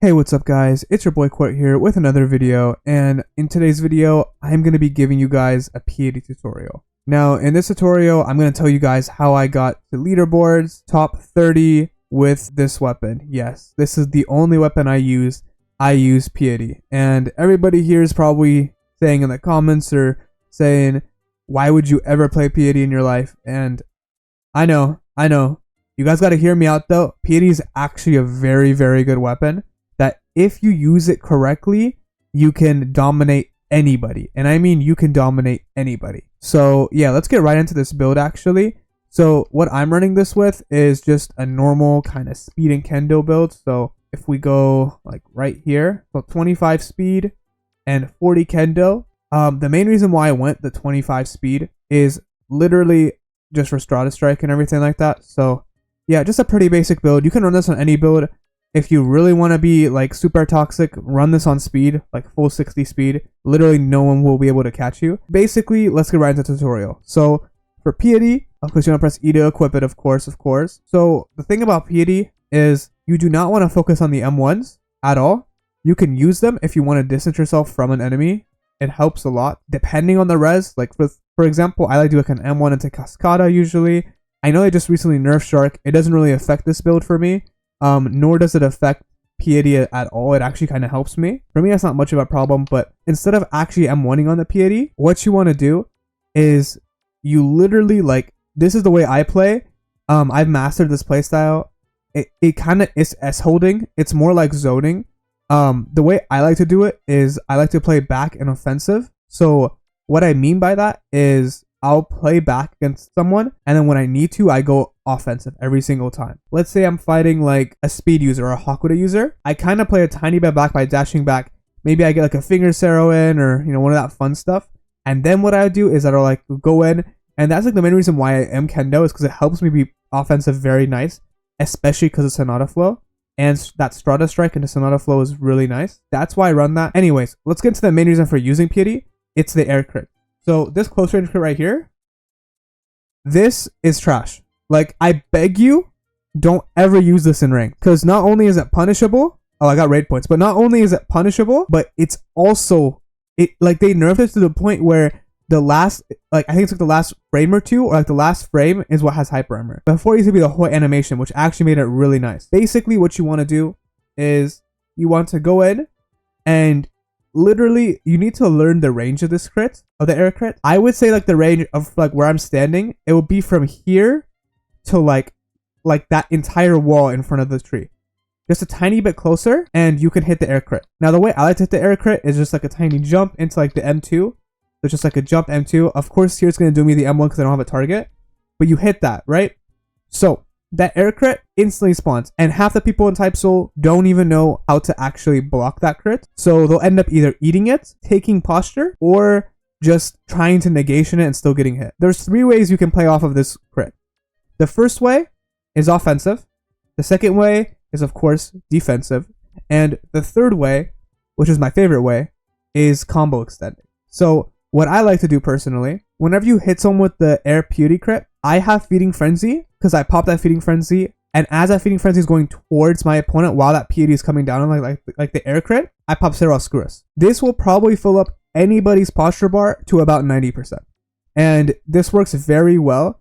Hey, what's up guys? It's your boy Court here with another video, and in today's video, I'm going to be giving you guys a Piety tutorial. Now, in this tutorial, I'm going to tell you guys how I got to leaderboards, top 30 with this weapon. Yes, this is the only weapon I use. I use Piety. And everybody here is probably saying in the comments or saying, why would you ever play Piety in your life? And I know. You guys got to hear me out though. Piety is actually a very, very good weapon that if you use it correctly, you can dominate anybody. And I mean, you can dominate anybody. So yeah, let's get right into this build actually. So what I'm running this with is just a normal kind of speed and kendo build. So if we go like right here, so 25 speed and 40 kendo. The main reason why I went the 25 speed is literally just for Strata Strike and everything like that. So yeah, just a pretty basic build. You can run this on any build. If you really want to be like super toxic, run this on speed, like full 60 speed. Literally no one will be able to catch you. Basically, let's get right into the tutorial. So for Piety, of course you want to press E to equip it, of course. So the thing about Piety is you do not want to focus on the M1s at all. You can use them if you want to distance yourself from an enemy. It helps a lot depending on the res. Like for example, I like to do like an M1 into Cascada usually. I know they just recently nerfed Shark. It doesn't really affect this build for me. Nor does it affect Piety at all. It actually kind of helps me. For me, that's not much of a problem, but instead of actually M1ing on the Piety, what you want to do is you literally like, this is the way I play. I've mastered this playstyle. It kind of is S-holding. It's more like zoning. The way I like to do it is I like to play back and offensive. So what I mean by that is I'll play back against someone, and then when I need to, I go offensive every single time. Let's say I'm fighting like a speed user or a Hakuda user. I kind of play a tiny bit back by dashing back. Maybe I get like a finger Saro in or, you know, one of that fun stuff. And then what I do is I'll like go in, and that's like the main reason why I am Kendo is because it helps me be offensive very nice, especially because of Sonata Flow. And that Strata Strike into Sonata Flow is really nice. That's why I run that. Anyways, let's get into the main reason for using Piety. It's the air crit. So this close range crit right here, this is trash. Like, I beg you, don't ever use this in rank. Because not only is it punishable, oh, I got raid points, but not only is it punishable, but it's also, like they nerfed it to the point where the last, like I think it's like the last frame or two, or like the last frame is what has hyper armor. Before it used to be the whole animation, which actually made it really nice. Basically, what you want to do is you want to go in and literally you need to learn the range of this crit, of the air crit. I would say like the range of like where I'm standing, it would be from here to like that entire wall in front of the tree. Just a tiny bit closer and you can hit the air crit. Now the way I like to hit the air crit is just like a tiny jump into like the M2. So just like a jump M2. Of course here it's going to do me the M1 because I don't have a target. But you hit that, right? So that air crit instantly spawns, and half the people in Type Soul don't even know how to actually block that crit. So they'll end up either eating it, taking posture, or just trying to negation it and still getting hit. There's 3 ways you can play off of this crit. The first way is offensive. The second way is of course defensive. And the third way, which is my favorite way, is combo extending. So what I like to do personally, whenever you hit someone with the air Piety crit, I have Feeding Frenzy because I pop that Feeding Frenzy, and as that Feeding Frenzy is going towards my opponent while that Piety is coming down on like the air crit, I pop Ceroscurus. This will probably fill up anybody's posture bar to about 90%. And this works very well,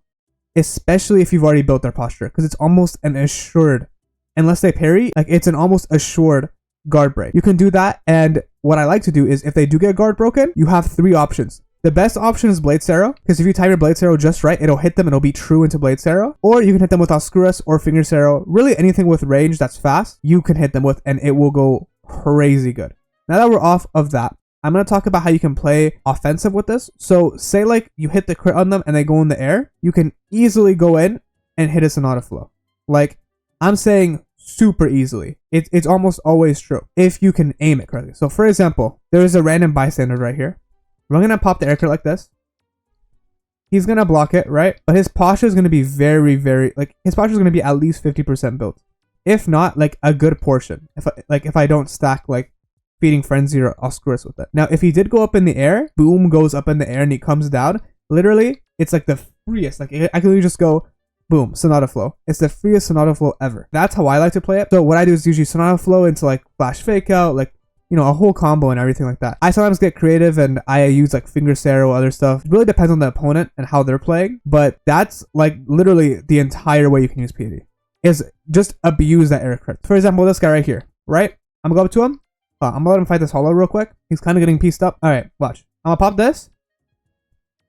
especially if you've already built their posture, because it's almost an assured, unless they parry, like it's an almost assured guard break. You can do that, and what I like to do is if they do get guard broken, you have 3 options. The best option is Blade Saro, because if you time your Blade Saro just right, it'll hit them and it'll be true into Blade Saro. Or you can hit them with Oscurus or Finger Saro. Really anything with range that's fast, you can hit them with and it will go crazy good. Now that we're off of that, I'm going to talk about how you can play offensive with this. So say like you hit the crit on them and they go in the air, you can easily go in and hit a Sonata Flow. Like, I'm saying super easily. It's almost always true if you can aim it correctly. So for example, there is a random bystander right here. We're going to pop the air crit like this. He's going to block it, right? But his posture is going to be very, like his posture is going to be at least 50% built. If not, like a good portion. If I don't stack like Feeding Frenzy or Oscurus with it. Now, if he did go up in the air, boom goes up in the air and he comes down. Literally, it's like the freest. Like I can literally just go Boom, Sonata Flow. It's the freest Sonata Flow ever. That's how I like to play it. So what I do is usually Sonata Flow into like Flash Fake Out, like, you know, a whole combo and everything like that. I sometimes get creative and I use like Finger Stare or other stuff. It really depends on the opponent and how they're playing, but that's like literally the entire way you can use Piety. Is just abuse that air crit. For example, this guy right here, right? I'm gonna go up to him. I'm gonna let him fight this holo real quick. He's kind of getting pieced up. All right, watch. I'm gonna pop this.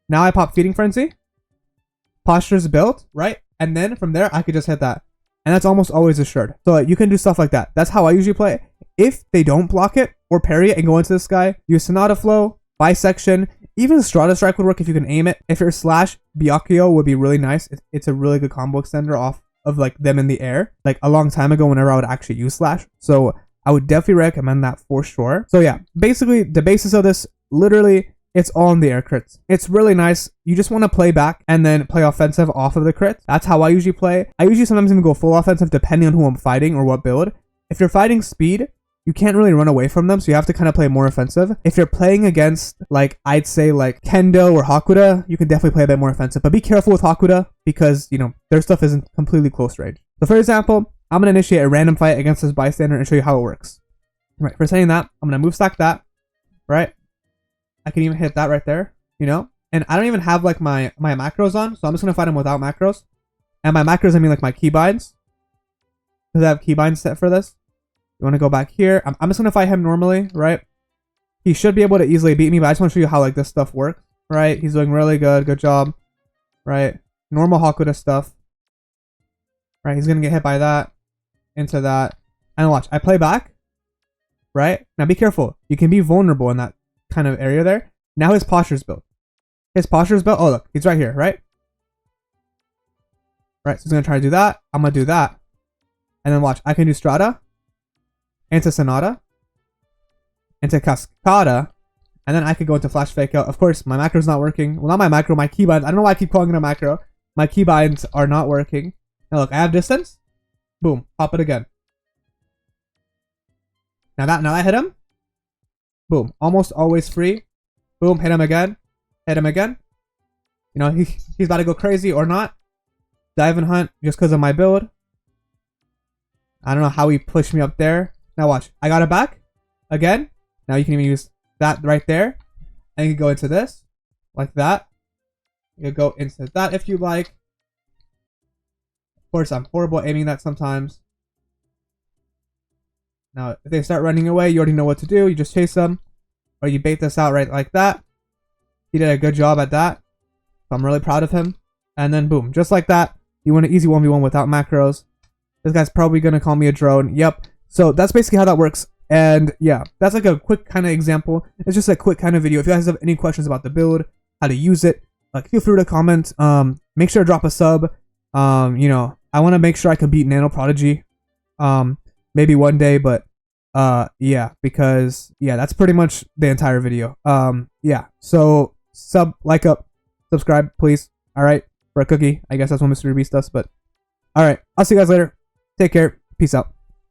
Now I pop Feeding Frenzy. Posture's built, right? And then from there, I could just hit that. And that's almost always assured. So you can do stuff like that. That's how I usually play it. If they don't block it or parry it and go into this guy, use Sonata Flow, Bisection, even Strata Strike would work if you can aim it. If your slash Byakuyo would be really nice. It's a really good combo extender off of like them in the air. Like a long time ago whenever I would actually use slash. So I would definitely recommend that for sure. So yeah, basically the basis of this, literally, it's all in the air crits. It's really nice. You just want to play back and then play offensive off of the crits. That's how I usually play. I usually sometimes even go full offensive depending on who I'm fighting or what build. If you're fighting speed, you can't really run away from them, so you have to kind of play more offensive. If you're playing against, like, I'd say, like, Kendo or Hakuda, you can definitely play a bit more offensive. But be careful with Hakuda because, you know, their stuff isn't completely close range. So, for example, I'm going to initiate a random fight against this bystander and show you how it works. Right, for saying that, I'm going to move stack that, right? I can even hit that right there, you know? And I don't even have, like, my macros on, so I'm just going to fight him without macros. And by macros, I mean, like, my keybinds. Because I have keybinds set for this. You want to go back here. I'm just going to fight him normally, right? He should be able to easily beat me, but I just want to show you how, like, this stuff works, right? He's doing really good. Good job, right? Normal Hakuda stuff, right? He's going to get hit by that, into that. And watch, I play back, right? Now, be careful. You can be vulnerable in that kind of area there. Now his posture's built. His posture's built. Oh, look. He's right here, right? Right, so he's going to try to do that. I'm going to do that. And then watch. I can do Strata. Into Sonata, into Cascada, and then I could go into Flash Fake Out. Of course, my macro's not working. Well, not my macro, my keybinds. I don't know why I keep calling it a macro. My keybinds are not working. Now look, I have distance. Boom, pop it again. Now that hit him. Boom, almost always free. Boom, hit him again. Hit him again. You know, he's about to go crazy or not. Dive and hunt just because of my build. I don't know how he pushed me up there. Now watch, I got it back, again. Now you can even use that right there. And you can go into this, like that. You can go into that if you like. Of course, I'm horrible at aiming that sometimes. Now, if they start running away, you already know what to do. You just chase them. Or you bait this out right like that. He did a good job at that. So I'm really proud of him. And then boom, just like that. You win an easy 1v1 without macros. This guy's probably going to call me a drone. Yep. So that's basically how that works. And yeah, that's like a quick kind of example. It's just a quick kind of video. If you guys have any questions about the build, how to use it, like feel free to comment. Make sure to drop a sub. You know, I want to make sure I can beat Nano Prodigy. Maybe one day, but yeah, because yeah, that's pretty much the entire video. Yeah. So like up, subscribe, please. All right, for a cookie. I guess that's what Mr. Beast does. But all right, I'll see you guys later. Take care. Peace out.